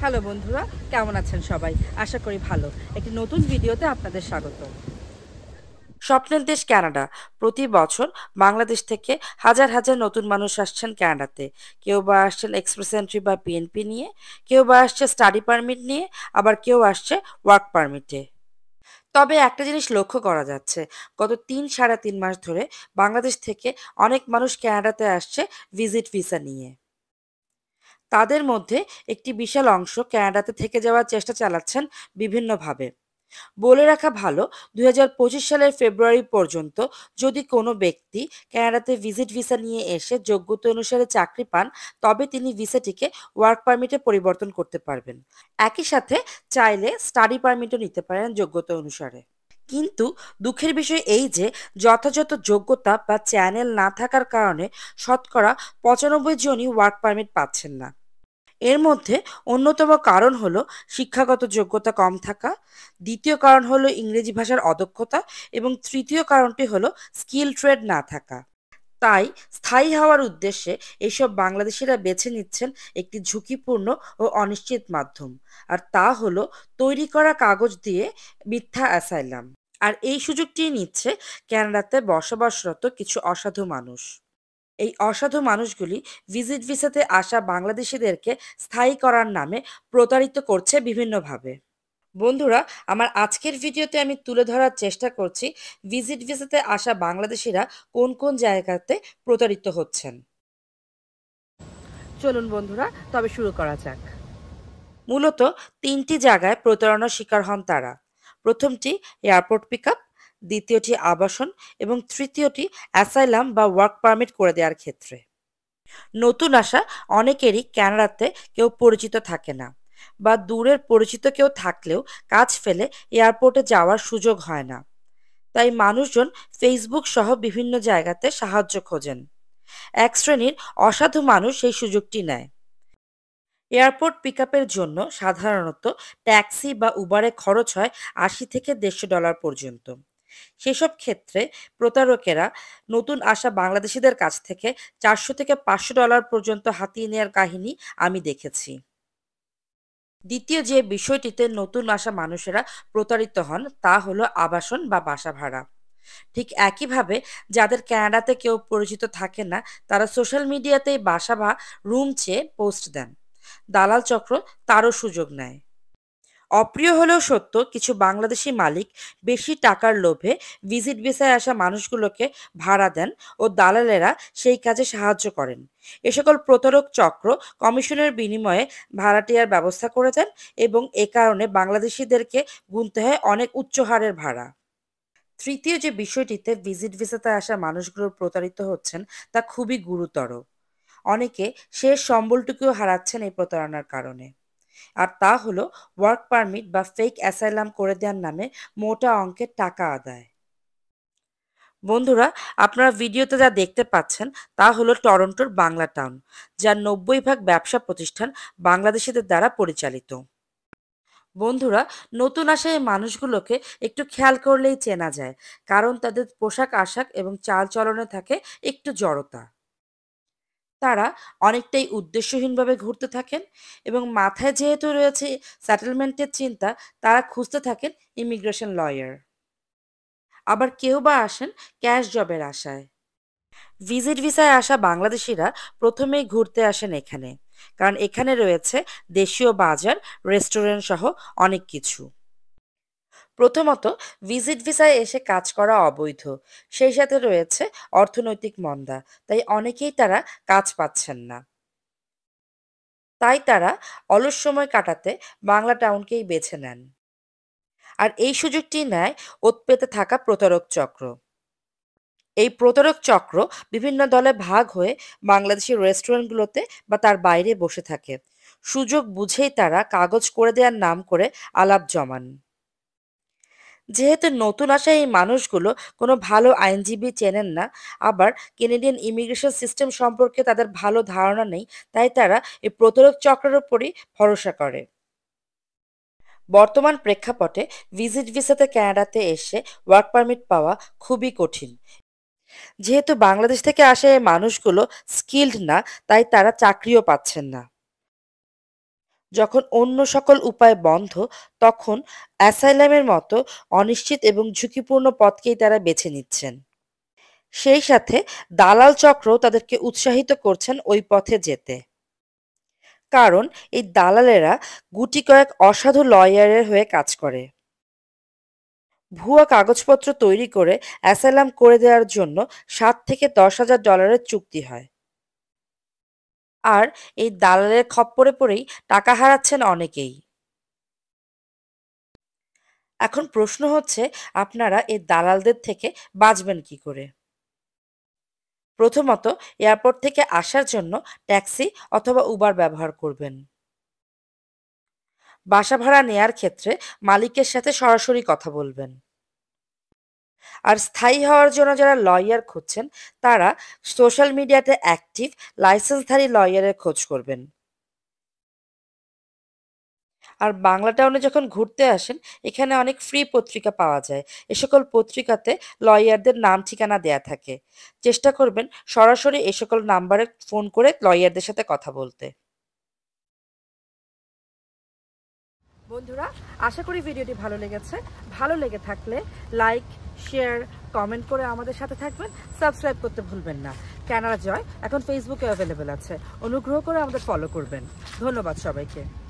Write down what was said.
Hello বন্ধুরা, কেমন আছেন সবাই? আশা করি ভালো। একটি নতুন ভিডিওতে আপনাদের স্বাগত। স্বপ্নের দেশ কানাডা। প্রতি বছর বাংলাদেশ থেকে হাজার হাজার নতুন মানুষ আসছেন কানাডাতে। কেউ বা আসছেন এক্সপ্রেস এন্ট্রি বা পিএনপি নিয়ে, কেউ বা আসছে স্টাডি পারমিট নিয়ে, আবার কেউ আসছে ওয়ার্ক পারমিটে। তবে একটা জিনিস লক্ষ্য করা যাচ্ছে, গত 3 সাড়ে 3 মাস ধরে বাংলাদেশ থেকে অনেক মানুষ কানাডাতে আসছে ভিজিট ভিসা নিয়ে। তাদের মধ্যে একটি বিশাল অংশ কানাডাতে থেকে যাওয়ার চেষ্টা চালাচ্ছেন বিভিন্নভাবে। বলে রাখা ভালো, ২০২৫ সালের ফেব্রুয়ারি পর্যন্ত যদি কোনো ব্যক্তি কানাডাতে ভিজিট ভিসা নিয়ে এসে যোগ্যতা অনুসারে চাকরি পান, তবে তিনি ভিসাটিকে ওয়ার্ক পারমিটে পরিবর্তন করতে পারবেন। একই সাথে চাইলে স্টাডি পারমিটও নিতে পারেন যোগ্যতা অনুসারে। কিন্তু দুঃখের বিষয় এই যে যথাযথ যোগ্যতা বা চ্যানেল না থাকার কারণে শতকরা ৯৫ জনই ওয়ার্ক পারমিট পাচ্ছেন না। এর মধ্যে অন্যতম কারণ হলো শিক্ষাগত যোগ্যতা কম থাকা, দ্বিতীয় কারণ হলো ইংরেজি ভাষার অদক্ষতা এবং তৃতীয় কারণটি হলো স্কিল ট্রেড না থাকা। তাই স্থায়ী হওয়ার উদ্দেশ্যে এইসব বাংলাদেশিরা বেছে নিচ্ছেন একটি ঝুঁকিপূর্ণ ও অনিশ্চিত মাধ্যম, আর তা হলো তৈরি করা কাগজ দিয়ে মিথ্যা অ্যাসাইলাম। আর এই সুযোগটি নিচ্ছে কানাডাতে বসবাসরত কিছু অসাধু মানুষ। এই অসাধু মানুষগুলি ভিজিট ভিসাতে আসা বাংলাদেশিদেরকে স্থায়ী করার নামে প্রতারিত করছে বিভিন্নভাবে। বন্ধুরা, আমার আজকের ভিডিওতে আমি তুলে ধরার চেষ্টা করছি ভিজিট ভিসাতে আসা বাংলাদেশিরা কোন কোন জায়গাতে প্রতারিত হচ্ছেন। চলুন বন্ধুরা, তবে শুরু করা যাক। মূলত ৩টি জায়গায় প্রতারণার শিকার হন তারা। প্রথমটি এয়ারপোর্ট পিকআপ, দ্বিতীয়টি আবাসন এবং তৃতীয়টি অ্যাসাইলাম বা ওয়ার্ক পারমিট করে দেওয়ার ক্ষেত্রে। নতুন আসা অনেকেরই কানাডাতে কেউ পরিচিত থাকে না, বা দূরের পরিচিত কেউ থাকলেও কাজ ফেলে এয়ারপোর্টে যাওয়ার সুযোগ হয় না। তাই মানুষজন ফেসবুক সহ বিভিন্ন জায়গাতে সাহায্য খোঁজেন। এক শ্রেণীর অসাধু মানুষ এই সুযোগটি নেয়। এয়ারপোর্ট পিকআপের জন্য সাধারণত ট্যাক্সি বা উবারে খরচ হয় $৮০ থেকে $১৫০ পর্যন্ত। সেসব ক্ষেত্রে প্রতারকেরা নতুন আসা বাংলাদেশিদের কাছ থেকে $৪০০ থেকে $৫০০ পর্যন্ত হাতিয়ে নেওয়ার কাহিনী আমি দেখেছি। দ্বিতীয় যে বিষয়টিতে নতুন আসা মানুষেরা প্রতারিত হন তা হলো আবাসন বা বাসা ভাড়া। ঠিক একইভাবে যাদের কানাডাতে কেউ পরিচিত থাকে না, তারা সোশ্যাল মিডিয়াতেই বাসা বা রুম চেয়ে পোস্ট দেন। দালাল চক্র তারও সুযোগ নেয়। অপ্রিয় হলেও সত্য, কিছু বাংলাদেশি মালিক বেশি টাকার লোভে ভিজিট ভিসায় আসা মানুষগুলোকে ভাড়া দেন ও দালালেরা সেই কাজে সাহায্য করেন। এ সকল প্রতারক চক্র কমিশনের বিনিময়ে ভাড়াটিয়ার ব্যবস্থা করে দেন এবং এ কারণে বাংলাদেশিদেরকে গুনতে হয় অনেক উচ্চ হারের ভাড়া। তৃতীয় যে বিষয়টিতে ভিজিট ভিসাতে আসা মানুষগুলো প্রতারিত হচ্ছেন তা খুবই গুরুতর। অনেকে শেষ সম্বলটুকুও হারাচ্ছেন এই প্রতারণার কারণে। আর তা হলো ওয়ার্ক পারমিট বা ফেক অ্যাসাইলাম করে দেওয়ার নামে মোটা অঙ্কের টাকা আদায়। বন্ধুরা, আপনারা ভিডিওতে যা দেখতে পাচ্ছেন তা হলো টরন্টোর বাংলা টাউন, যার ৯০% ব্যবসা প্রতিষ্ঠান বাংলাদেশিদের দ্বারা পরিচালিত। বন্ধুরা, নতুন আসা এই মানুষগুলোকে একটু খেয়াল করলেই চেনা যায়, কারণ তাদের পোশাক আশাক এবং চালচলনে থাকে একটু জড়তা। তারা অনেকটাই উদ্দেশ্যহীনভাবে ঘুরতে থাকেন এবং মাথায় যেহেতু রয়েছে সেটেলমেন্টের চিন্তা, তারা খুঁজতে থাকেন ইমিগ্রেশন লয়ার। আবার কেউ বা আসেন ক্যাশ জবের আশায়। ভিজিট ভিসায় আসা বাংলাদেশিরা প্রথমেই ঘুরতে আসেন এখানে, কারণ এখানে রয়েছে দেশীয় বাজার, রেস্টুরেন্ট সহ অনেক কিছু। প্রথমত, ভিজিট ভিসায় এসে কাজ করা অবৈধ। সেই সাথে রয়েছে অর্থনৈতিক মন্দা, তাই অনেকেই তারা কাজ পাচ্ছেন না। তাই তারা অলস সময় কাটাতে বাংলা টাউনকেই বেছে নেন। আর এই সুযোগটি নেয় ওৎ পেতে থাকা প্রতারক চক্র। এই প্রতারক চক্র বিভিন্ন দলে ভাগ হয়ে বাংলাদেশের রেস্টুরেন্টগুলোতে বা তার বাইরে বসে থাকে। সুযোগ বুঝেই তারা কাগজ করে দেওয়ার নাম করে আলাপ জমান। যেহেতু নতুন আসা এই মানুষগুলো কোনো ভালো আইনজীবী চেনেন না, আবার কেনেডিয়ান ইমিগ্রেশন সিস্টেম সম্পর্কে তাদের ভালো ধারণা নেই, তাই তারা এই প্রতারক চক্রের উপরই ভরসা করে। বর্তমান প্রেক্ষাপটে ভিজিট ভিসাতে কানাডাতে এসে ওয়ার্ক পারমিট পাওয়া খুবই কঠিন। যেহেতু বাংলাদেশ থেকে আসা এই মানুষগুলো স্কিলড না, তাই তারা চাকরিও পাচ্ছেন না। যখন অন্য সকল উপায় বন্ধ, তখন অ্যাসাইলামের মতো অনিশ্চিত এবং ঝুঁকিপূর্ণ পথকেই তারা বেছে নিচ্ছেন। সেই সাথে দালাল চক্রও তাদেরকে উৎসাহিত করছেন ওই পথে যেতে। কারণ এই দালালেরা গুটি কয়েক অসাধু লয়ারের হয়ে কাজ করে। ভুয়া কাগজপত্র তৈরি করে অ্যাসাইলাম করে দেওয়ার জন্য $7,000 থেকে $10,000 চুক্তি হয়। আর এই দালালের খপ্পরে পড়েই টাকা হারাচ্ছেন অনেকেই। এখন প্রশ্ন হচ্ছে, আপনারা এই দালালদের থেকে বাঁচবেন কি করে? প্রথমত, এয়ারপোর্ট থেকে আসার জন্য ট্যাক্সি অথবা উবার ব্যবহার করবেন। বাসা ভাড়া নেয়ার ক্ষেত্রে মালিকের সাথে সরাসরি কথা বলবেন। আর স্থায়ী হওয়ার জন্য যারা লয়ার খুঁজছেন, তারা সোশ্যাল মিডিয়াতে অ্যাক্টিভ লাইসেন্সধারী লয়ারের খোঁজ করবেন। আর বাংলা টাউনে যখন ঘুরতে আসেন, এখানে অনেক ফ্রি পত্রিকা পাওয়া যায়। এ সকল পত্রিকাতে লয়ারদের নাম ঠিকানা দেয়া থাকে। চেষ্টা করবেন সরাসরি এ সকল নাম্বারে ফোন করে লয়ারদের সাথে কথা বলতে। বন্ধুরা, আশা করি ভিডিওটি ভালো লেগেছে। ভালো লেগে থাকলে লাইক, শেয়ার, কমেন্ট করে আমাদের সাথে থাকবেন। সাবস্ক্রাইব করতে ভুলবেন না। ক্যানাডা জয় এখন ফেসবুকে অ্যাভেলেবেল আছে। অনুগ্রহ করে আমাদের ফলো করবেন। ধন্যবাদ সবাইকে।